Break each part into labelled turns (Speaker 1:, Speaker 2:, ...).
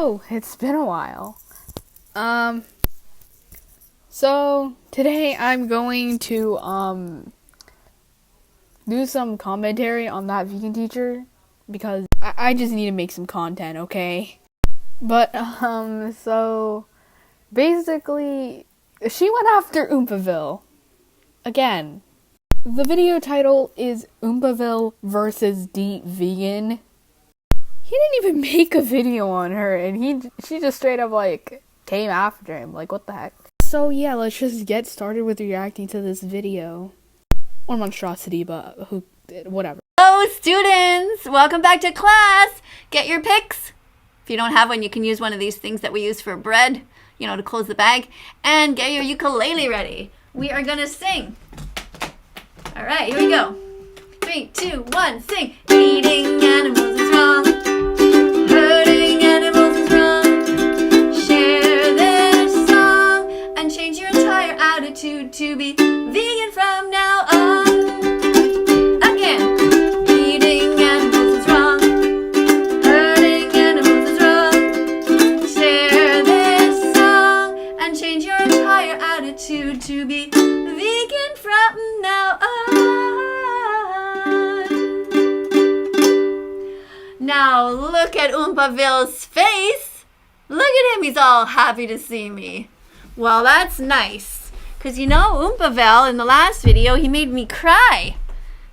Speaker 1: Hello, it's been a while. So today I'm going to do some commentary on that vegan teacher because I just need to make some content, okay? But so basically she went after Oompaville again. The video title is Oompaville versus Deep Vegan. He didn't even make a video on her, and she just straight up came after him. Like, what the heck? So yeah, let's just get started with reacting to this video. Or monstrosity, but whatever.
Speaker 2: Hello students! Welcome back to class! Get your picks. If you don't have one, you can use one of these things that we use for bread, to close the bag. And get your ukulele ready. We are gonna sing. Alright, here we go. 3, 2, 1, sing! Eating animals is wrong. Hurting animals is wrong. Share this song and change your entire attitude to be vegan from now on. Again. Eating animals is wrong. Hurting animals is wrong. Share this song and change your entire attitude to be vegan from now on. Now look at Oompaville's face. Look at him, he's all happy to see me. Well, that's nice. Because Oompaville in the last video, he made me cry.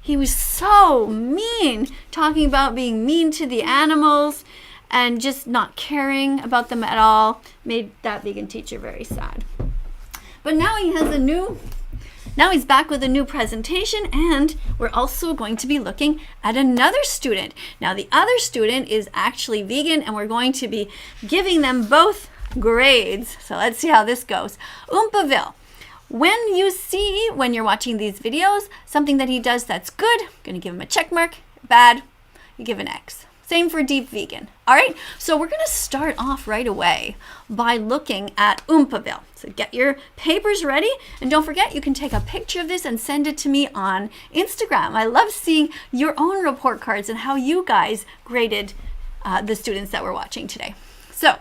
Speaker 2: He was so mean, talking about being mean to the animals and just not caring about them at all. Made that vegan teacher very sad. But now he's back with a new presentation, and we're also going to be looking at another student. Now, the other student is actually vegan, and we're going to be giving them both grades. So let's see how this goes. Oompaville, when you're watching these videos, something that he does that's good, I'm going to give him a check mark. Bad, you give an X. Same for Deep Vegan. All right, so we're going to start off right away by looking at Oompaville. So get your papers ready, and don't forget you can take a picture of this and send it to me on Instagram. I love seeing your own report cards and how you guys graded the students that we're watching today. So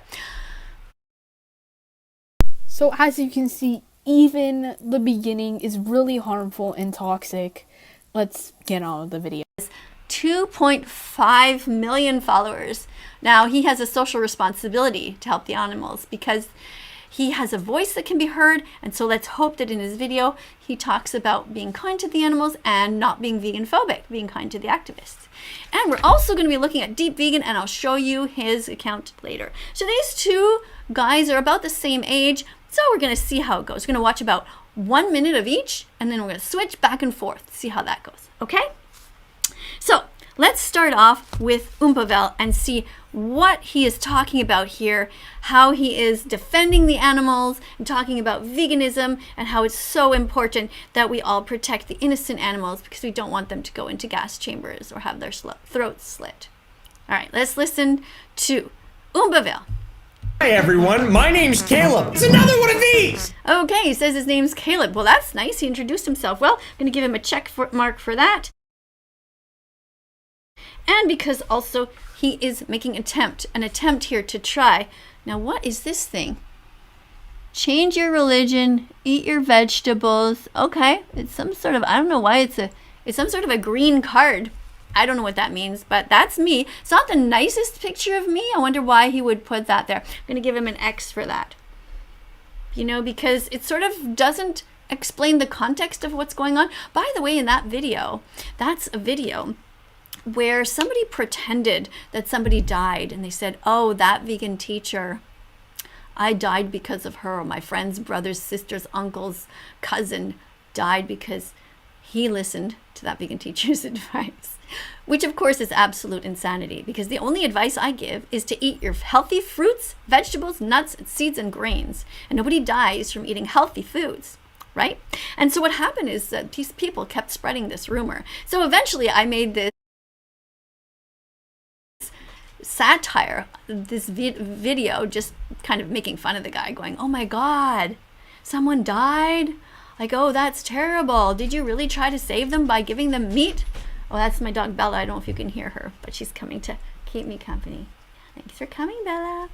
Speaker 1: as you can see, even the beginning is really harmful and toxic. Let's get on with the video.
Speaker 2: 2.5 million followers. Now, he has a social responsibility to help the animals because he has a voice that can be heard, and so let's hope that in his video he talks about being kind to the animals and not being vegan phobic, being kind to the activists. And we're also going to be looking at Deep Vegan, and I'll show you his account later. So these two guys are about the same age, so we're going to see how it goes. We're going to watch about 1 minute of each, and then we're going to switch back and forth, see how that goes, okay? So let's start off with Oompaville and see what he is talking about here, how he is defending the animals and talking about veganism and how it's so important that we all protect the innocent animals because we don't want them to go into gas chambers or have their throats slit. All right, let's listen to Oompaville.
Speaker 3: Hi everyone, my name's Caleb. It's another one of these!
Speaker 2: Okay, he says his name's Caleb. Well, that's nice. He introduced himself. Well, I'm going to give him a check mark for that. And because also he is making an attempt here to try. Now, what is this thing? Change your religion, eat your vegetables. Okay, it's some sort of, I don't know why it's some sort of a green card. I don't know what that means, but that's me. It's not the nicest picture of me. I wonder why he would put that there. I'm going to give him an X for that. Because it sort of doesn't explain the context of what's going on. By the way, in that video, that's a video where somebody pretended that somebody died, and they said, oh, that vegan teacher, I died because of her. My friend's brother's sister's uncle's cousin died because he listened to that vegan teacher's advice, which of course is absolute insanity, because the only advice I give is to eat your healthy fruits, vegetables, nuts, seeds, and grains, and nobody dies from eating healthy foods. Right? And so what happened is that these people kept spreading this rumor. So eventually I made this satire, this video, just kind of making fun of the guy, going, oh my God, someone died? Like, oh, that's terrible. Did you really try to save them by giving them meat? Oh, that's my dog Bella. I don't know if you can hear her, but she's coming to keep me company. Thanks for coming, Bella.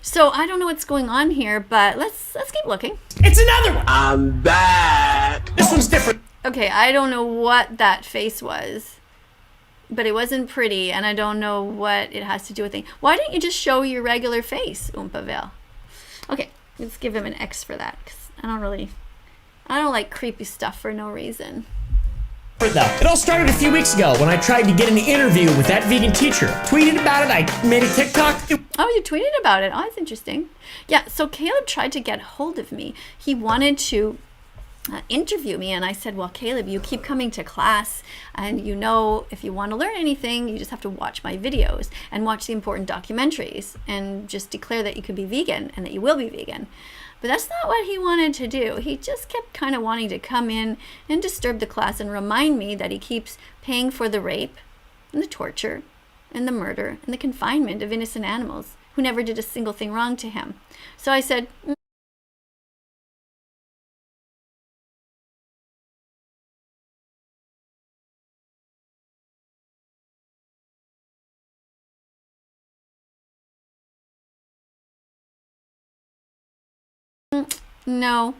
Speaker 2: So I don't know what's going on here, but let's keep looking.
Speaker 3: It's another one.
Speaker 4: I'm back.
Speaker 3: This one's different.
Speaker 2: Okay, I don't know what that face was, but it wasn't pretty, and I don't know what it has to do with things. Why don't you just show your regular face, Oompaville? Okay, let's give him an X for that, because I don't like creepy stuff for no reason.
Speaker 3: Though. It all started a few weeks ago when I tried to get an interview with that vegan teacher. Tweeted about it, I made a TikTok.
Speaker 2: Oh, you tweeted about it. Oh, that's interesting. Yeah, so Caleb tried to get hold of me. He wanted to interview me, and I said, well, Caleb, you keep coming to class, and if you want to learn anything, you just have to watch my videos and watch the important documentaries and just declare that you could be vegan and that you will be vegan. But that's not what he wanted to do. He just kept kind of wanting to come in and disturb the class and remind me that he keeps paying for the rape and the torture and the murder and the confinement of innocent animals who never did a single thing wrong to him. So I said, no,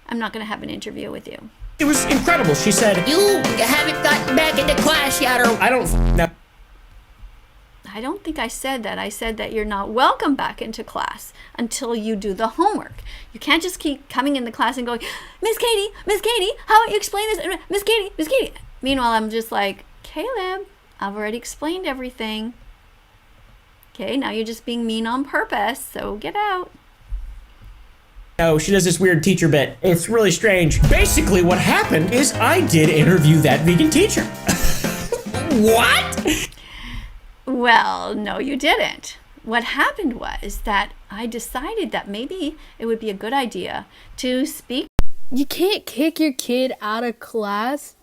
Speaker 2: I'm not going to have an interview with you.
Speaker 3: It was incredible. She said,
Speaker 4: You haven't gotten back into class yet, or
Speaker 3: I don't know.
Speaker 2: I don't think I said that. I said that you're not welcome back into class until you do the homework. You can't just keep coming in the class and going, Miss Katie, how about you explain this? Miss Katie. Meanwhile, I'm just like, Caleb, I've already explained everything. Okay, now you're just being mean on purpose, so get out.
Speaker 3: No, she does this weird teacher bit. It's really strange. Basically, what happened is I did interview that vegan teacher. What?
Speaker 2: Well, no, you didn't. What happened was that I decided that maybe it would be a good idea to speak.
Speaker 1: You can't kick your kid out of class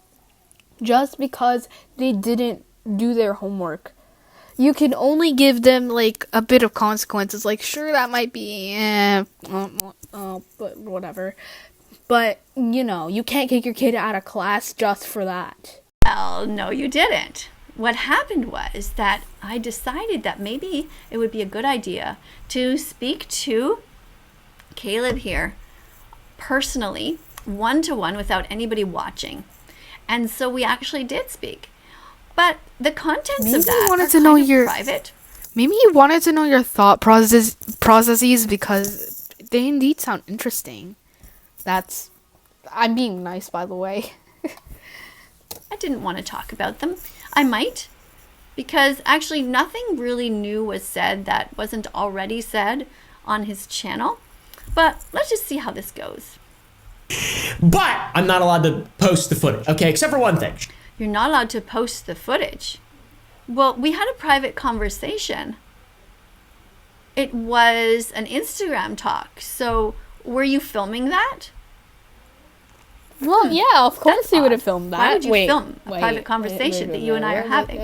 Speaker 1: just because they didn't do their homework. You can only give them like a bit of consequences. Like, sure, that might be, but whatever. But you can't kick your kid out of class just for that.
Speaker 2: Well, no, you didn't. What happened was that I decided that maybe it would be a good idea to speak to Caleb here personally, one-to-one, without anybody watching. And so we actually did speak. But the contents
Speaker 1: Maybe
Speaker 2: of that
Speaker 1: you wanted
Speaker 2: are
Speaker 1: to know
Speaker 2: kind of
Speaker 1: your
Speaker 2: private.
Speaker 1: Maybe you wanted to know your thought processes because they indeed sound interesting. I'm being nice, by the way.
Speaker 2: I didn't want to talk about them. I might, because actually nothing really new was said that wasn't already said on his channel. But let's just see how this goes.
Speaker 3: But I'm not allowed to post the footage, okay? Except for one thing.
Speaker 2: You're not allowed to post the footage. Well, we had a private conversation. It was an Instagram talk. So were you filming that?
Speaker 1: Well, yeah, of course
Speaker 2: That's
Speaker 1: he would
Speaker 2: odd.
Speaker 1: have filmed that.
Speaker 2: Why would you film a private conversation that you and I are having?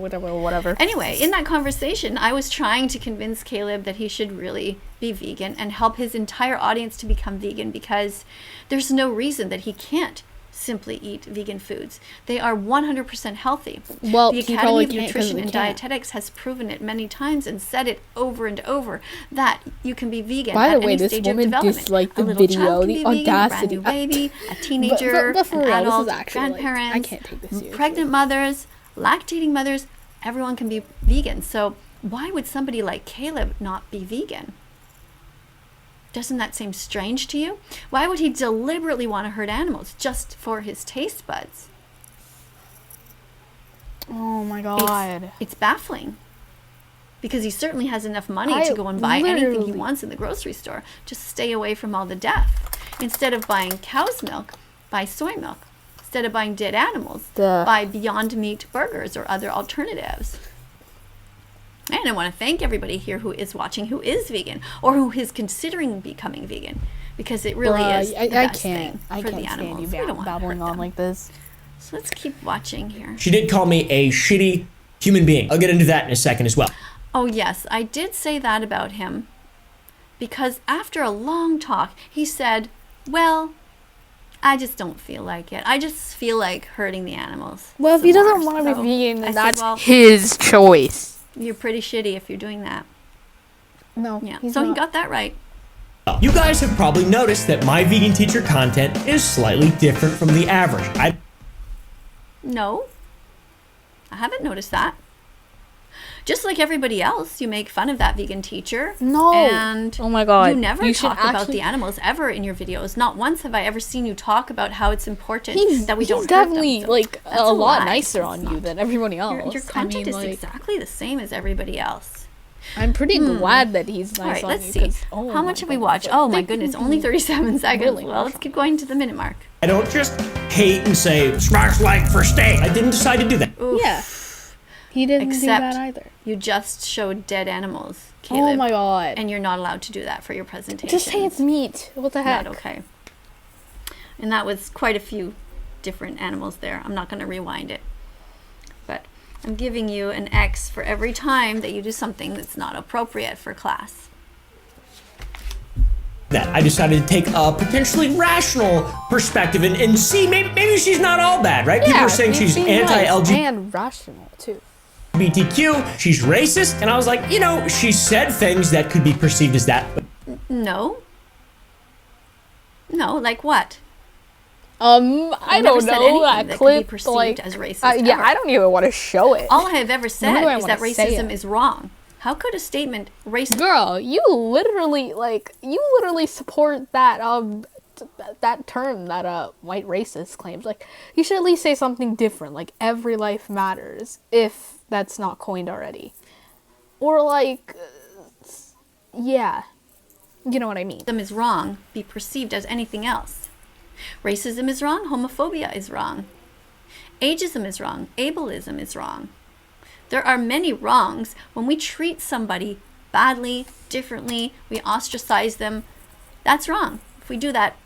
Speaker 1: Whatever.
Speaker 2: Anyway, in that conversation, I was trying to convince Caleb that he should really be vegan and help his entire audience to become vegan, because there's no reason that he can't simply eat vegan foods. They are 100% healthy.
Speaker 1: Well,
Speaker 2: the
Speaker 1: he
Speaker 2: Academy
Speaker 1: probably
Speaker 2: of
Speaker 1: can't 'cause
Speaker 2: Nutrition
Speaker 1: we
Speaker 2: and
Speaker 1: can't.
Speaker 2: Dietetics has proven it many times and said it over and over that you can be vegan
Speaker 1: By
Speaker 2: at
Speaker 1: the way,
Speaker 2: any
Speaker 1: this
Speaker 2: stage of
Speaker 1: woman
Speaker 2: development.
Speaker 1: disliked
Speaker 2: A
Speaker 1: the
Speaker 2: little
Speaker 1: video,
Speaker 2: child can
Speaker 1: the
Speaker 2: be vegan,
Speaker 1: audacity.
Speaker 2: a brand new baby, a teenager,
Speaker 1: but for
Speaker 2: an
Speaker 1: real, this is
Speaker 2: adult,
Speaker 1: actually, like,
Speaker 2: grandparents,
Speaker 1: I can't take this seriously.
Speaker 2: pregnant mothers, lactating mothers, everyone can be vegan. So why would somebody like Caleb not be vegan? Doesn't that seem strange to you? Why would he deliberately want to hurt animals just for his taste buds?
Speaker 1: Oh my god.
Speaker 2: It's baffling. Because he certainly has enough money
Speaker 1: I
Speaker 2: to go and buy anything he
Speaker 1: literally-
Speaker 2: wants in the grocery store. Just stay away from all the death. Instead of buying cow's milk, buy soy milk. Instead of buying dead animals, buy Beyond Meat burgers or other alternatives. And I want to thank everybody here who is watching who is vegan or who is considering becoming vegan, because it really is the best thing for the
Speaker 1: stand
Speaker 2: animals.
Speaker 1: you
Speaker 2: We don't want to
Speaker 1: babbling
Speaker 2: hurt
Speaker 1: on
Speaker 2: them.
Speaker 1: like this.
Speaker 2: So let's keep watching here.
Speaker 3: She did call me a shitty human being. I'll get into that in a second as well.
Speaker 2: Oh yes, I did say that about him, because after a long talk, he said, well, I just don't feel like it. I just feel like hurting the animals.
Speaker 1: Well, if
Speaker 2: some
Speaker 1: he doesn't
Speaker 2: more."
Speaker 1: want to
Speaker 2: So
Speaker 1: be vegan,
Speaker 2: I
Speaker 1: then
Speaker 2: said,
Speaker 1: that's
Speaker 2: well,
Speaker 1: his choice.
Speaker 2: you're pretty shitty if you're doing that.
Speaker 1: No.
Speaker 2: Yeah,
Speaker 1: he's
Speaker 2: so he
Speaker 1: not.
Speaker 2: got that right.
Speaker 3: You guys have probably noticed that my vegan teacher content is slightly different from the average.
Speaker 2: No, I haven't noticed that. Just like everybody else, you make fun of that vegan teacher.
Speaker 1: No.
Speaker 2: And
Speaker 1: Oh my God.
Speaker 2: you never
Speaker 1: You should
Speaker 2: talk about
Speaker 1: actually-
Speaker 2: the animals ever in your videos. Not once have I ever seen you talk about how it's important that we don't
Speaker 1: He's
Speaker 2: hurt
Speaker 1: definitely
Speaker 2: them. So
Speaker 1: like
Speaker 2: that's
Speaker 1: a lot
Speaker 2: lie.
Speaker 1: nicer
Speaker 2: It's
Speaker 1: on you
Speaker 2: not.
Speaker 1: than everybody else.
Speaker 2: Your content is
Speaker 1: like,
Speaker 2: exactly the same as everybody else.
Speaker 1: I'm pretty glad that he's
Speaker 2: All
Speaker 1: nice
Speaker 2: right,
Speaker 1: on
Speaker 2: let's
Speaker 1: you.
Speaker 2: see.
Speaker 1: 'Cause, oh
Speaker 2: How
Speaker 1: my
Speaker 2: much have we
Speaker 1: goodness,
Speaker 2: watched?
Speaker 1: like,
Speaker 2: Oh my
Speaker 1: thank
Speaker 2: goodness,
Speaker 1: you.
Speaker 2: only 37 seconds.
Speaker 1: Really
Speaker 2: Well, let's
Speaker 1: watch
Speaker 2: keep going to the minute mark.
Speaker 3: I don't just hate and say, smash like for steak. I didn't decide to do that.
Speaker 2: Oof.
Speaker 1: Yeah. He didn't do
Speaker 2: Except
Speaker 1: that either.
Speaker 2: You just showed dead animals, Caleb.
Speaker 1: Oh my God.
Speaker 2: And you're not allowed to do that for your presentation.
Speaker 1: Just say it's meat. What the heck?
Speaker 2: Not okay. And that was quite a few different animals there. I'm not going to rewind it. But I'm giving you an X for every time that you do something that's not appropriate for class.
Speaker 3: That I decided to take a potentially rational perspective and see maybe she's not all bad, right? People are saying she's
Speaker 1: being nice
Speaker 3: anti-LGBT.
Speaker 1: and rational too.
Speaker 3: BTQ, she's racist, and I was like, she said things that could be perceived as that, but
Speaker 2: No. No, like what?
Speaker 1: I
Speaker 2: never
Speaker 1: don't
Speaker 2: said
Speaker 1: know.
Speaker 2: anything
Speaker 1: That
Speaker 2: that could be
Speaker 1: clip,
Speaker 2: perceived
Speaker 1: like,
Speaker 2: as racist
Speaker 1: yeah,
Speaker 2: ever.
Speaker 1: I don't even want to show it.
Speaker 2: All I have ever said
Speaker 1: do I
Speaker 2: is that
Speaker 1: wanna say
Speaker 2: racism
Speaker 1: it?
Speaker 2: is wrong. How could a statement racist?
Speaker 1: Girl, you literally support that that term that white racist claims. Like, you should at least say something different, like every life matters, if that's not coined already. Or like, yeah, you know what I mean.
Speaker 2: Racism is wrong be perceived as anything else. Racism is wrong, homophobia is wrong. Ageism is wrong, ableism is wrong. There are many wrongs when we treat somebody badly, differently, we ostracize them. That's wrong. If we do that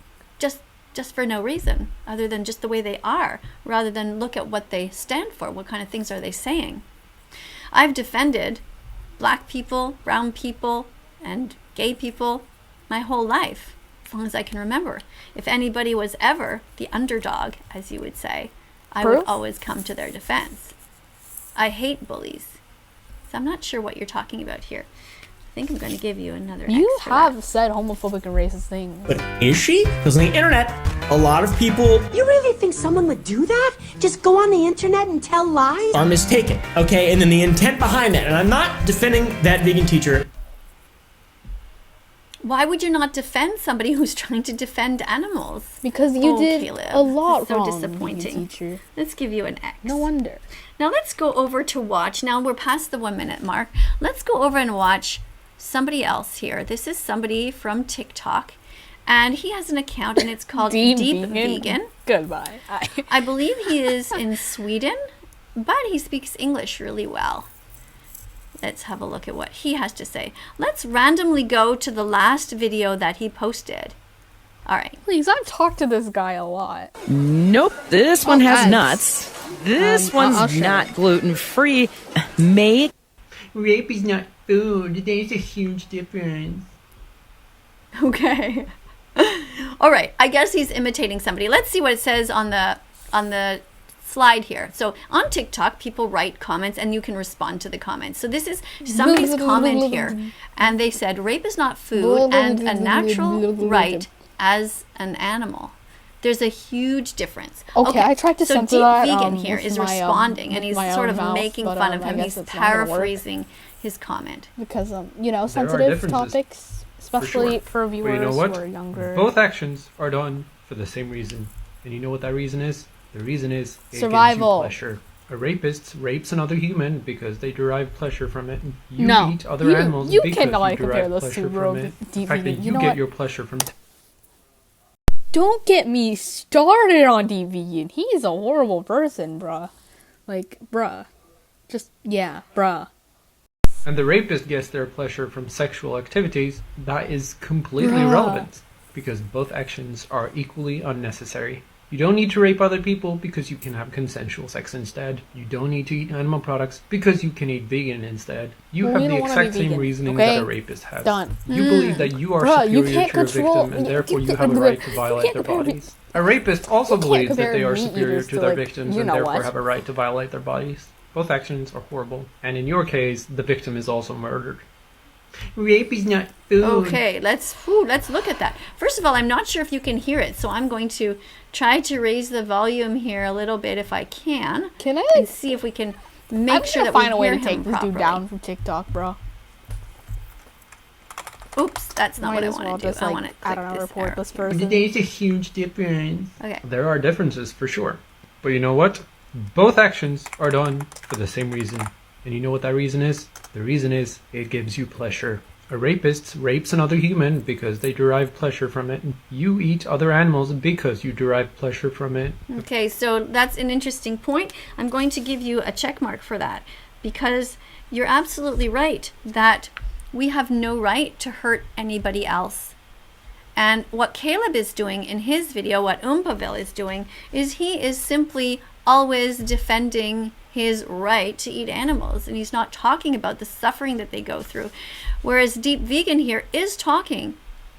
Speaker 2: just for no reason other than just the way they are, rather than look at what they stand for, what kind of things are they saying. I've defended black people, brown people, and gay people my whole life, as long as I can remember. If anybody was ever the underdog, as you would say, I would
Speaker 1: Proof?
Speaker 2: always come to their defense. I hate bullies. So I'm not sure what you're talking about here. I think I'm going to give you another
Speaker 1: You
Speaker 2: X for that.
Speaker 1: have said homophobic and racist things.
Speaker 3: But is she? Because on the internet, a lot of people
Speaker 5: You really think someone would do that? Just go on the internet and tell lies?
Speaker 3: are mistaken, okay? And then the intent behind that, and I'm not defending that vegan teacher.
Speaker 2: Why would you not defend somebody who's trying to defend animals?
Speaker 1: Because you
Speaker 2: Oh,
Speaker 1: did
Speaker 2: Caleb,
Speaker 1: a lot
Speaker 2: this is so
Speaker 1: wrong,
Speaker 2: disappointing.
Speaker 1: teacher.
Speaker 2: Let's give you an X.
Speaker 1: No wonder.
Speaker 2: Now let's go over to watch. Now we're past the 1 minute mark. Let's go over and watch somebody else here. This is somebody from TikTok, and he has an account, and it's called Deep Vegan.
Speaker 1: Goodbye.
Speaker 2: I believe he is in Sweden, but he speaks English really well. Let's have a look at what he has to say. Let's randomly go to the last video that he posted. All right.
Speaker 1: Please, I've talked to this guy a lot.
Speaker 6: Nope, this one has
Speaker 1: guys.
Speaker 6: nuts. This
Speaker 1: I'll
Speaker 6: one's
Speaker 1: show
Speaker 6: not
Speaker 1: you.
Speaker 6: gluten-free. Made
Speaker 7: Rape is not food. There's a huge difference.
Speaker 2: Okay. All right. I guess he's imitating somebody. Let's see what it says on the slide here. So on TikTok, people write comments and you can respond to the comments. So this is somebody's comment here, and they said rape is not food and a natural right as an animal. There's a huge difference.
Speaker 1: Okay, I tried to
Speaker 2: so
Speaker 1: censor
Speaker 2: Deep
Speaker 1: that,
Speaker 2: Vegan
Speaker 1: with
Speaker 2: here is
Speaker 1: my,
Speaker 2: responding, and
Speaker 1: with
Speaker 2: he's
Speaker 1: my
Speaker 2: sort
Speaker 1: own
Speaker 2: of
Speaker 1: mouth,
Speaker 2: making
Speaker 1: but,
Speaker 2: fun of
Speaker 1: I
Speaker 2: him.
Speaker 1: guess
Speaker 2: He's
Speaker 1: it's not gonna work.
Speaker 2: paraphrasing his comment.
Speaker 1: Because sensitive
Speaker 8: differences,
Speaker 1: topics, especially
Speaker 8: sure.
Speaker 1: for
Speaker 8: But
Speaker 1: viewers
Speaker 8: you know what?
Speaker 1: who are younger.
Speaker 8: Both actions are done for the same reason. And you know what that reason is? The reason is it
Speaker 1: Survival.
Speaker 8: gives you pleasure. A rapist rapes another human because they derive pleasure from it. You
Speaker 1: No,
Speaker 8: eat other
Speaker 1: you-
Speaker 8: animals
Speaker 1: you
Speaker 8: because
Speaker 1: cannot
Speaker 8: you
Speaker 1: compare
Speaker 8: derive
Speaker 1: those
Speaker 8: pleasure
Speaker 1: two,
Speaker 8: from
Speaker 1: bro.
Speaker 8: it.
Speaker 1: Deep
Speaker 8: The fact that
Speaker 1: vegan.
Speaker 8: you
Speaker 1: You know
Speaker 8: get
Speaker 1: what?
Speaker 8: your pleasure from
Speaker 1: Don't get me started on Deep Vegan. He's a horrible person, bruh. Like, bruh. Just, yeah, bruh.
Speaker 8: and the rapist gets their pleasure from sexual activities, that is completely
Speaker 1: Bruh.
Speaker 8: irrelevant because both actions are equally unnecessary. You don't need to rape other people because you can have consensual sex instead. You don't need to eat animal products because you can eat vegan instead. You
Speaker 1: Well,
Speaker 8: have
Speaker 1: we
Speaker 8: the
Speaker 1: don't wanna
Speaker 8: exact
Speaker 1: be
Speaker 8: same
Speaker 1: vegan,
Speaker 8: reasoning
Speaker 1: okay?
Speaker 8: that a rapist has.
Speaker 1: Done.
Speaker 8: You believe that you are
Speaker 1: Bruh, you
Speaker 8: superior
Speaker 1: can't
Speaker 8: to your
Speaker 1: control-
Speaker 8: victim and
Speaker 1: you
Speaker 8: therefore you
Speaker 1: can't-
Speaker 8: have a right to
Speaker 1: you
Speaker 8: violate
Speaker 1: can't
Speaker 8: their
Speaker 1: compare me-
Speaker 8: bodies. A rapist also
Speaker 1: you can't
Speaker 8: believes that
Speaker 1: compare
Speaker 8: they are
Speaker 1: meat
Speaker 8: superior
Speaker 1: eaters
Speaker 8: to
Speaker 1: to,
Speaker 8: their
Speaker 1: like,
Speaker 8: victims
Speaker 1: you
Speaker 8: and
Speaker 1: know
Speaker 8: therefore
Speaker 1: what.
Speaker 8: have a right to violate their bodies. Both actions are horrible. And in your case, the victim is also murdered.
Speaker 7: Rape is not food.
Speaker 2: Okay, let's look at that. First of all, I'm not sure if you can hear it, so I'm going to try to raise the volume here a little bit if I can.
Speaker 1: Can I
Speaker 2: and see if we can make sure that we
Speaker 1: find a way
Speaker 2: hear
Speaker 1: to take
Speaker 2: him
Speaker 1: this dude
Speaker 2: properly.
Speaker 1: down from TikTok, bro?
Speaker 2: Oops, that's not
Speaker 1: Might
Speaker 2: what I
Speaker 1: as well
Speaker 2: want to do.
Speaker 1: just,
Speaker 2: I
Speaker 1: like,
Speaker 2: want to
Speaker 1: I
Speaker 2: click
Speaker 1: don't know,
Speaker 2: this
Speaker 1: report
Speaker 2: arrow.
Speaker 1: this person.
Speaker 7: There's a huge difference.
Speaker 2: Okay.
Speaker 8: There are differences for sure. But you know what? Both actions are done for the same reason. And you know what that reason is? The reason is it gives you pleasure. A rapist rapes another human because they derive pleasure from it. You eat other animals because you derive pleasure from it.
Speaker 2: Okay, so that's an interesting point. I'm going to give you a check mark for that because you're absolutely right that we have no right to hurt anybody else. And what Caleb is doing in his video, what Oompaville is doing, is he is simply always defending his right to eat animals, and he's not talking about the suffering that they go through. Whereas Deep Vegan here is talking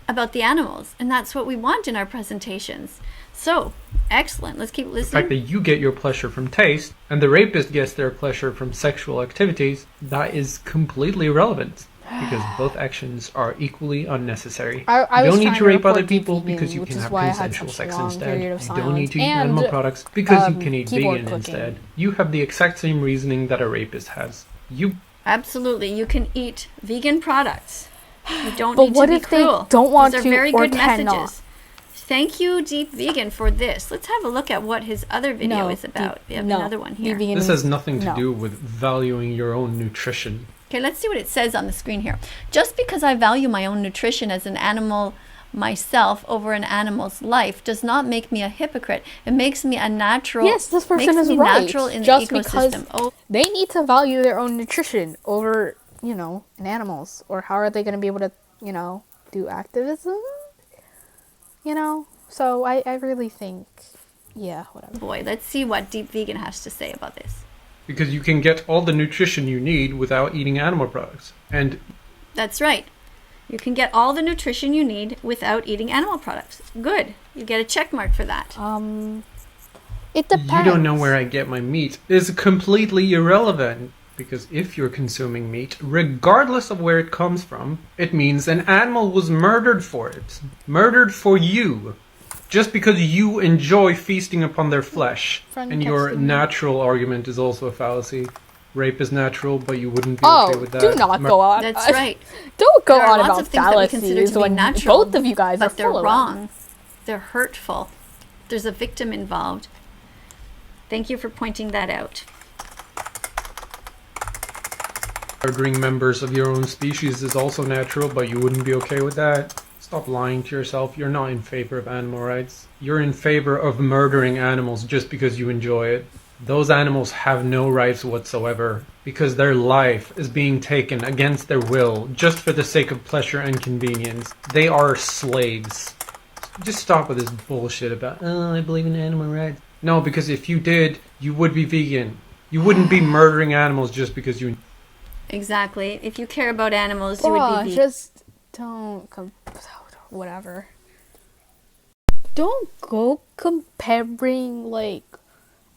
Speaker 2: about the animals, and that's what we want in our presentations. So, excellent. Let's keep
Speaker 8: The fact
Speaker 2: listening.
Speaker 8: that you get your pleasure from taste and the rapist gets their pleasure from sexual activities, that is completely irrelevant because both actions are equally unnecessary.
Speaker 1: I
Speaker 8: You
Speaker 1: was
Speaker 8: don't need
Speaker 1: trying
Speaker 8: to
Speaker 1: to
Speaker 8: rape
Speaker 1: report
Speaker 8: other
Speaker 1: Deep
Speaker 8: people
Speaker 1: Vegan,
Speaker 8: because you
Speaker 1: which
Speaker 8: can
Speaker 1: is
Speaker 8: have
Speaker 1: why I had
Speaker 8: consensual
Speaker 1: such a
Speaker 8: sex
Speaker 1: long
Speaker 8: instead.
Speaker 1: period
Speaker 8: You
Speaker 1: of
Speaker 8: don't need to eat
Speaker 1: silence.
Speaker 8: animal
Speaker 1: And,
Speaker 8: products because you can eat
Speaker 1: keyboard
Speaker 8: vegan
Speaker 1: clicking.
Speaker 8: instead. You have the exact same reasoning that a rapist has. You
Speaker 2: Absolutely, you can eat vegan products. You don't
Speaker 1: But
Speaker 2: need
Speaker 1: what
Speaker 2: to be
Speaker 1: if they
Speaker 2: cruel.
Speaker 1: don't want
Speaker 2: These are
Speaker 1: to
Speaker 2: very
Speaker 1: or
Speaker 2: good
Speaker 1: cannot?
Speaker 2: messages. Thank you, Deep Vegan, for this. Let's have a look at what his other video
Speaker 1: No,
Speaker 2: is about. We have
Speaker 1: no,
Speaker 2: another one
Speaker 1: Deep
Speaker 2: here.
Speaker 1: Vegan
Speaker 8: this
Speaker 1: is-
Speaker 8: has nothing to
Speaker 1: no.
Speaker 8: do with valuing your own nutrition.
Speaker 2: Okay, let's see what it says on the screen here. Just because I value my own nutrition as an animal myself over an animal's life does not make me a hypocrite. It makes me a natural.
Speaker 1: Yes, this person
Speaker 2: makes
Speaker 1: is
Speaker 2: me
Speaker 1: right.
Speaker 2: natural in
Speaker 1: Just
Speaker 2: the
Speaker 1: because
Speaker 2: ecosystem. Oh,
Speaker 1: they need to value their own nutrition over, in animals. Or how are they going to be able to, do activism? So I really think, yeah, whatever.
Speaker 2: boy, let's see what Deep Vegan has to say about this.
Speaker 8: Because you can get all the nutrition you need without eating animal products. And
Speaker 2: That's right. You can get all the nutrition you need without eating animal products. Good. You get a check mark for that.
Speaker 1: It depends.
Speaker 8: you don't know where I get my meat is completely irrelevant. Because if you're consuming meat, regardless of where it comes from, it means an animal was murdered for it. Murdered for you. Just because you enjoy feasting upon their flesh.
Speaker 1: Friend
Speaker 8: And your
Speaker 1: texted me.
Speaker 8: natural argument is also a fallacy. Rape is natural, but you wouldn't be okay
Speaker 1: Oh,
Speaker 8: with that.
Speaker 1: do not go on.
Speaker 2: That's right.
Speaker 1: Don't go
Speaker 2: There are
Speaker 1: on
Speaker 2: lots
Speaker 1: about
Speaker 2: of things that we consider
Speaker 1: fallacies
Speaker 2: to be
Speaker 1: when
Speaker 2: natural,
Speaker 1: both of you guys are
Speaker 2: but they're
Speaker 1: full of them.
Speaker 2: wrong. They're hurtful. There's a victim involved. Thank you for pointing that out.
Speaker 8: Murdering members of your own species is also natural, but you wouldn't be okay with that. Stop lying to yourself. You're not in favor of animal rights. You're in favor of murdering animals just because you enjoy it. Those animals have no rights whatsoever because their life is being taken against their will just for the sake of pleasure and convenience. They are slaves. Just stop with this bullshit about, oh, I believe in animal rights. No, because if you did, you would be vegan. You wouldn't be murdering animals just because you...
Speaker 2: Exactly. If you care about animals, you
Speaker 1: Bruh,
Speaker 2: would be vegan.
Speaker 1: just don't whatever. Don't go comparing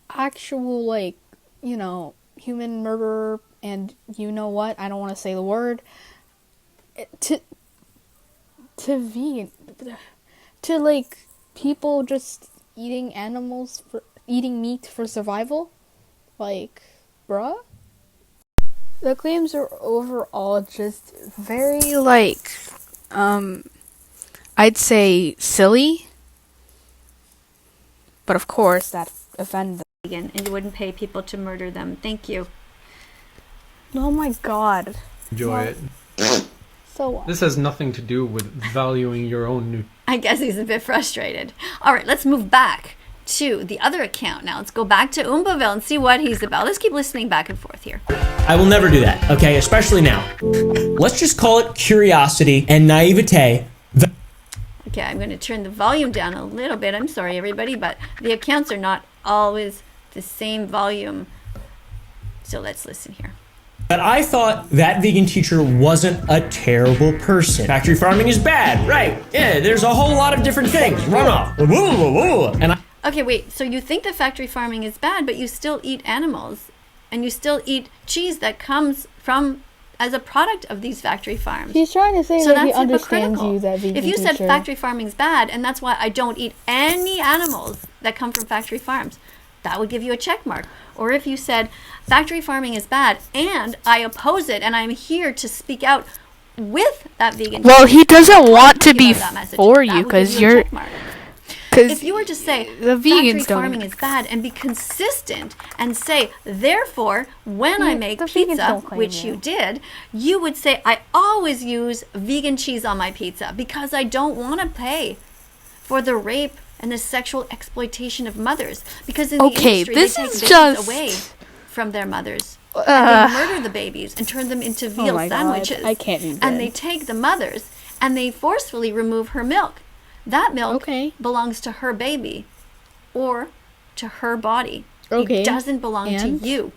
Speaker 1: actual human murder and you know what? I don't want to say the word to vegan to people just eating animals for eating meat for survival. Bruh. The claims are overall just very I'd say silly. But of course that offends them.
Speaker 2: Vegan, and you wouldn't pay people to murder them. Thank you.
Speaker 1: Oh my god.
Speaker 8: enjoy it.
Speaker 1: So what?
Speaker 8: This has nothing to do with valuing your own nutrition.
Speaker 2: I guess he's a bit frustrated. All right, let's move back to the other account now. Let's go back to Oompaville and see what he's about. Let's keep listening back and forth here.
Speaker 3: I will never do that, okay? Especially now. Let's just call it curiosity and naivete.
Speaker 2: Okay, I'm going to turn the volume down a little bit. I'm sorry, everybody, but the accounts are not always the same volume. So let's listen here.
Speaker 3: But I thought that vegan teacher wasn't a terrible person. Factory farming is bad, right? Yeah, there's a whole lot of different things. Runoff. And
Speaker 2: Okay, wait. So you think the factory farming is bad, but you still eat animals, and you still eat cheese that comes from as a product of these factory farms.
Speaker 1: He's trying to say
Speaker 2: So
Speaker 1: that he
Speaker 2: that's
Speaker 1: understands
Speaker 2: hypocritical.
Speaker 1: you, that vegan
Speaker 2: If you said
Speaker 1: teacher.
Speaker 2: factory farming's bad, and that's why I don't eat any animals that come from factory farms, that would give you a check mark. Or if you said factory farming is bad and I oppose it and I'm here to speak out with that vegan
Speaker 1: Well,
Speaker 2: teacher,
Speaker 1: he doesn't want to
Speaker 2: give
Speaker 1: be
Speaker 2: out that message,
Speaker 1: for
Speaker 2: that
Speaker 1: you
Speaker 2: would give
Speaker 1: because
Speaker 2: a
Speaker 1: you're.
Speaker 2: check mark.
Speaker 1: Because
Speaker 2: If you were to say
Speaker 1: the
Speaker 2: factory
Speaker 1: vegans don't
Speaker 2: farming is bad and be consistent and say, therefore, when I make
Speaker 1: the vegans
Speaker 2: pizza,
Speaker 1: don't claim
Speaker 2: which
Speaker 1: you.
Speaker 2: you did, you would say, I always use vegan cheese on my pizza because I don't want to pay for the rape and the sexual exploitation of mothers. Because in the
Speaker 1: Okay,
Speaker 2: industry,
Speaker 1: this
Speaker 2: they take
Speaker 1: is
Speaker 2: babies
Speaker 1: just-
Speaker 2: away from their mothers. And they murder the babies and turn them into veal
Speaker 1: my God,
Speaker 2: sandwiches.
Speaker 1: I can't even.
Speaker 2: And they take the mothers and they forcefully remove her milk. That milk
Speaker 1: Okay.
Speaker 2: belongs to her baby or to her body.
Speaker 1: Okay,
Speaker 2: It doesn't belong
Speaker 1: and?
Speaker 2: to you.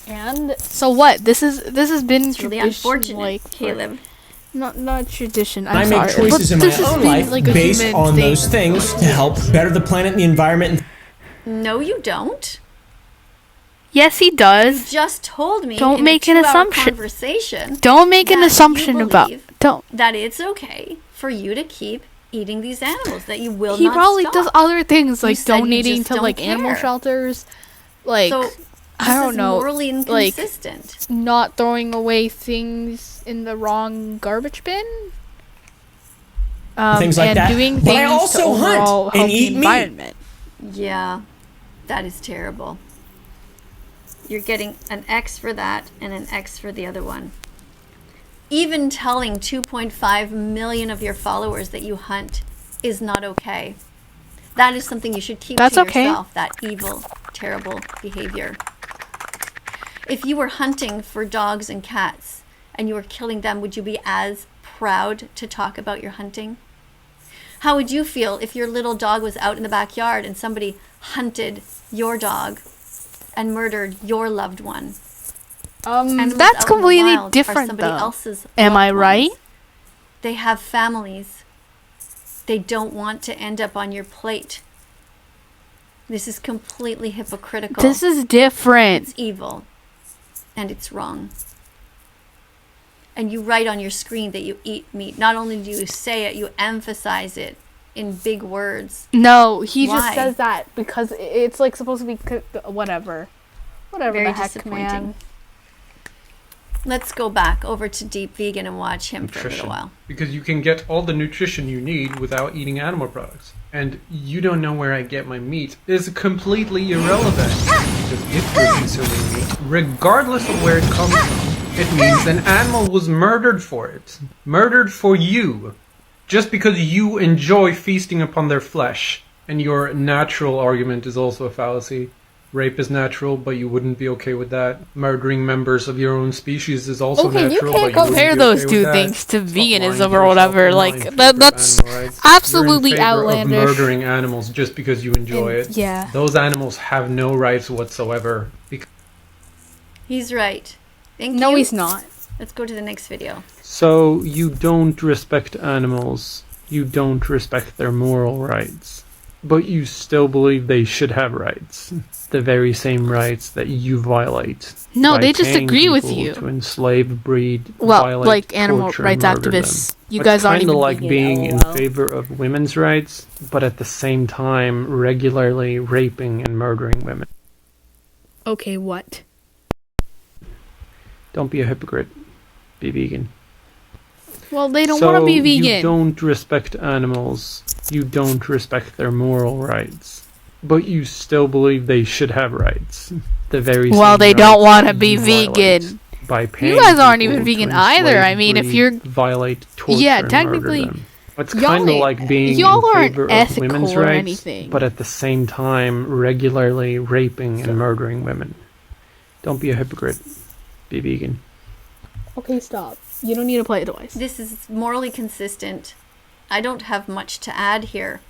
Speaker 1: And so what? This has been
Speaker 2: It's really
Speaker 1: tradition,
Speaker 2: unfortunate,
Speaker 1: like for-
Speaker 2: Caleb.
Speaker 1: not tradition.
Speaker 3: I
Speaker 1: I'm
Speaker 3: make
Speaker 1: sorry,
Speaker 3: choices
Speaker 1: but
Speaker 3: in my
Speaker 1: this has
Speaker 3: own
Speaker 1: been,
Speaker 3: life
Speaker 1: like, a
Speaker 3: based
Speaker 1: human
Speaker 3: on
Speaker 1: thing.
Speaker 3: those things to help better the planet and the environment.
Speaker 2: No, you don't.
Speaker 1: Yes, he does.
Speaker 2: Just told me
Speaker 1: Don't
Speaker 2: in
Speaker 1: make
Speaker 2: a
Speaker 1: an
Speaker 2: 2-hour
Speaker 1: assumption.
Speaker 2: conversation
Speaker 1: Don't make an
Speaker 2: that you
Speaker 1: assumption about.
Speaker 2: believe
Speaker 1: Don't.
Speaker 2: that it's okay for you to keep eating these animals, that you will
Speaker 1: He
Speaker 2: not
Speaker 1: probably
Speaker 2: stop.
Speaker 1: does other things like
Speaker 2: said you
Speaker 1: donating
Speaker 2: just
Speaker 1: to
Speaker 2: don't
Speaker 1: like animal
Speaker 2: care.
Speaker 1: shelters, like
Speaker 2: So
Speaker 1: I
Speaker 2: this
Speaker 1: don't
Speaker 2: is
Speaker 1: know,
Speaker 2: morally
Speaker 1: like
Speaker 2: inconsistent.
Speaker 1: not throwing away things in the wrong garbage bin.
Speaker 3: Things like
Speaker 1: and
Speaker 3: that.
Speaker 1: doing
Speaker 3: But
Speaker 1: things
Speaker 3: I also
Speaker 1: to
Speaker 3: hunt
Speaker 1: overall
Speaker 3: and
Speaker 1: help the
Speaker 3: eat meat.
Speaker 1: environment.
Speaker 2: Yeah, that is terrible. You're getting an X for that and an X for the other one. Even telling 2.5 million of your followers that you hunt is not okay. That is something you should keep
Speaker 1: That's
Speaker 2: to
Speaker 1: okay.
Speaker 2: yourself, that evil, terrible behavior. If you were hunting for dogs and cats and you were killing them, would you be as proud to talk about your hunting? How would you feel if your little dog was out in the backyard and somebody hunted your dog and murdered your loved one? Animals
Speaker 1: That's
Speaker 2: out in the
Speaker 1: completely
Speaker 2: wild are
Speaker 1: different
Speaker 2: somebody
Speaker 1: though.
Speaker 2: else's
Speaker 1: Am I
Speaker 2: loved
Speaker 1: right?
Speaker 2: ones. They have families. They don't want to end up on your plate. This is completely hypocritical.
Speaker 1: This is different.
Speaker 2: It's evil. And it's wrong. And you write on your screen that you eat meat. Not only do you say it, you emphasize it in big words.
Speaker 1: No, he
Speaker 2: Why?
Speaker 1: just says that because it's like supposed to be whatever
Speaker 2: Very
Speaker 1: the heck,
Speaker 2: disappointing.
Speaker 1: man.
Speaker 2: Let's go back over to Deep Vegan and watch him for a little
Speaker 8: Nutrition.
Speaker 2: while.
Speaker 8: Because you can get all the nutrition you need without eating animal products. And you don't know where I get my meat is completely irrelevant. Because if you're consuming meat, regardless of where it comes from, it means an animal was murdered for it. Murdered for you. Just because you enjoy feasting upon their flesh. And your natural argument is also a fallacy. Rape is natural, but you wouldn't be okay with that. Murdering members of your own species is also
Speaker 1: Okay, you
Speaker 8: natural,
Speaker 1: can't
Speaker 8: but you
Speaker 1: compare
Speaker 8: wouldn't be
Speaker 1: those
Speaker 8: okay
Speaker 1: two
Speaker 8: with that.
Speaker 1: things to
Speaker 8: Stop lying
Speaker 1: veganism
Speaker 8: to
Speaker 1: or
Speaker 8: yourself.
Speaker 1: whatever.
Speaker 8: You're not
Speaker 1: Like
Speaker 8: in favor
Speaker 1: that's
Speaker 8: of animal rights.
Speaker 1: absolutely
Speaker 8: You're in favor
Speaker 1: outlandish.
Speaker 8: Of murdering animals just because you enjoy
Speaker 1: And-
Speaker 8: it.
Speaker 1: yeah.
Speaker 8: Those animals have no rights whatsoever.
Speaker 2: He's right. Thank
Speaker 1: No,
Speaker 2: you.
Speaker 1: he's not.
Speaker 2: Let's go to the next video.
Speaker 8: So you don't respect animals. You don't respect their moral rights. But you still believe they should have rights. The very same rights that you violate.
Speaker 1: No,
Speaker 8: by
Speaker 1: they just
Speaker 8: paying
Speaker 1: agree with
Speaker 8: people
Speaker 1: you.
Speaker 8: To enslave, breed,
Speaker 1: Well,
Speaker 8: violate,
Speaker 1: like animal
Speaker 8: torture,
Speaker 1: rights
Speaker 8: and murder
Speaker 1: activists,
Speaker 8: them.
Speaker 1: you
Speaker 8: It's
Speaker 1: guys aren't
Speaker 8: kinda
Speaker 1: even
Speaker 8: like
Speaker 1: vegan,
Speaker 8: being in
Speaker 1: LOL.
Speaker 8: favor of women's rights, but at the same time regularly raping and murdering women.
Speaker 1: Okay, what?
Speaker 8: Don't be a hypocrite. Be vegan.
Speaker 1: Well, they don't want to be
Speaker 8: You
Speaker 1: vegan.
Speaker 8: don't respect animals. You don't respect their moral rights. But you still believe they should have rights. The very
Speaker 1: Well,
Speaker 8: same
Speaker 1: they don't
Speaker 8: rights
Speaker 1: want to
Speaker 8: that
Speaker 1: be
Speaker 8: you violate
Speaker 1: vegan.
Speaker 8: By paying
Speaker 1: You guys aren't
Speaker 8: people
Speaker 1: even
Speaker 8: to
Speaker 1: vegan either.
Speaker 8: enslave,
Speaker 1: I mean, if
Speaker 8: breed,
Speaker 1: you're
Speaker 8: violate, torture,
Speaker 1: Yeah,
Speaker 8: and
Speaker 1: technically,
Speaker 8: murder them. It's
Speaker 1: y'all
Speaker 8: kind of
Speaker 1: ain't-
Speaker 8: like being
Speaker 1: y'all
Speaker 8: in
Speaker 1: aren't
Speaker 8: favor of
Speaker 1: ethical
Speaker 8: women's
Speaker 1: or
Speaker 8: rights,
Speaker 1: anything.
Speaker 8: but at the same time regularly raping and murdering women. Don't be a hypocrite. Be vegan.
Speaker 1: Okay, stop. You don't need to play it twice.
Speaker 2: This is morally consistent. I don't have much to add here.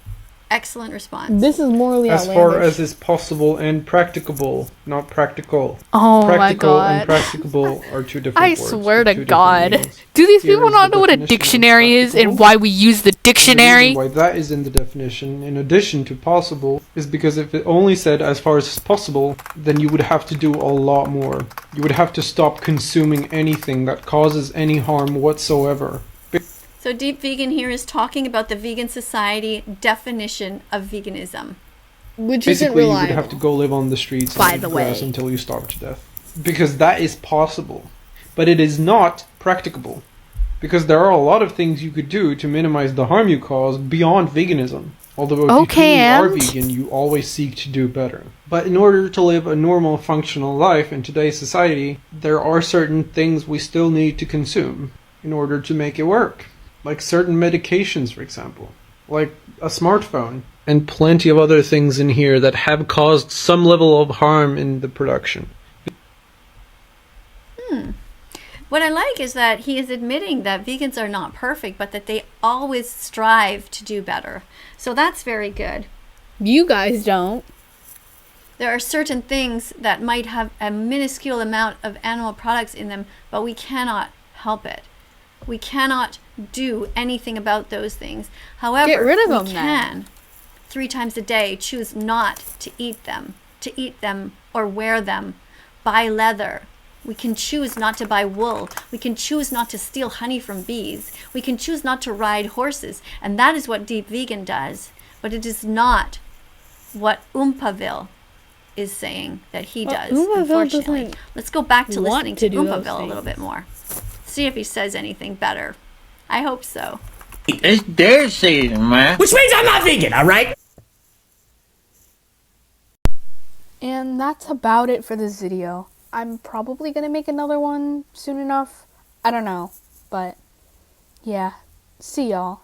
Speaker 2: Excellent response.
Speaker 1: This is morally
Speaker 8: As
Speaker 1: outlandish.
Speaker 8: far as is possible and practicable, not practical.
Speaker 1: Oh my
Speaker 8: Practical and
Speaker 1: god.
Speaker 8: practicable are two different
Speaker 1: I
Speaker 8: words.
Speaker 1: swear
Speaker 8: with
Speaker 1: to
Speaker 8: two different
Speaker 1: God.
Speaker 8: meanings.
Speaker 1: Do these
Speaker 8: Here
Speaker 1: people
Speaker 8: is
Speaker 1: not
Speaker 8: the
Speaker 1: know what a
Speaker 8: definition of
Speaker 1: dictionary is and
Speaker 8: practicable.
Speaker 1: why we use the
Speaker 8: The
Speaker 1: dictionary?
Speaker 8: reason why that is in the definition, in addition to possible, is because if it only said as far as possible, then you would have to do a lot more. You would have to stop consuming anything that causes any harm whatsoever.
Speaker 2: So Deep Vegan here is talking about the Vegan Society definition of veganism.
Speaker 1: Which isn't
Speaker 8: Basically, you would
Speaker 1: reliable.
Speaker 8: have to go live on the streets
Speaker 1: By
Speaker 8: and
Speaker 1: the
Speaker 8: eat grass
Speaker 1: way.
Speaker 8: until you starve to death. Because that is possible. But it is not practicable. Because there are a lot of things you could do to minimize the harm you cause beyond veganism. Although if
Speaker 1: Okay,
Speaker 8: you truly are
Speaker 1: and?
Speaker 8: vegan, you always seek to do better. But in order to live a normal, functional life in today's society, there are certain things we still need to consume in order to make it work. Like certain medications, for example. Like a smartphone. And plenty of other things in here that have caused some level of harm in the production.
Speaker 2: What I like is that he is admitting that vegans are not perfect, but that they always strive to do better. So that's very good.
Speaker 1: You guys don't.
Speaker 2: There are certain things that might have a minuscule amount of animal products in them, but we cannot help it. We cannot do anything about those things. However,
Speaker 1: Get rid of
Speaker 2: we
Speaker 1: them then.
Speaker 2: can, 3 times a day, choose not to eat them or wear them, buy leather. We can choose not to buy wool. We can choose not to steal honey from bees. We can choose not to ride horses. And that is what Deep Vegan does. But it is not what Oompaville is saying that he
Speaker 1: Well,
Speaker 2: does,
Speaker 1: Oompaville
Speaker 2: unfortunately.
Speaker 1: doesn't
Speaker 2: Let's go back to
Speaker 1: want
Speaker 2: listening
Speaker 1: to
Speaker 2: to
Speaker 1: do those
Speaker 2: Oompaville a little
Speaker 1: things.
Speaker 2: bit more. See if he says anything better. I hope so.
Speaker 4: It's their season, man.
Speaker 3: Which means I'm not vegan, alright?
Speaker 1: And that's about it for this video. I'm probably gonna make another one soon enough. I don't know. But, yeah. See y'all.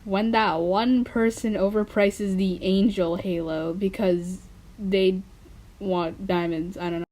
Speaker 1: when that one person overprices the angel halo because they want diamonds. I don't know.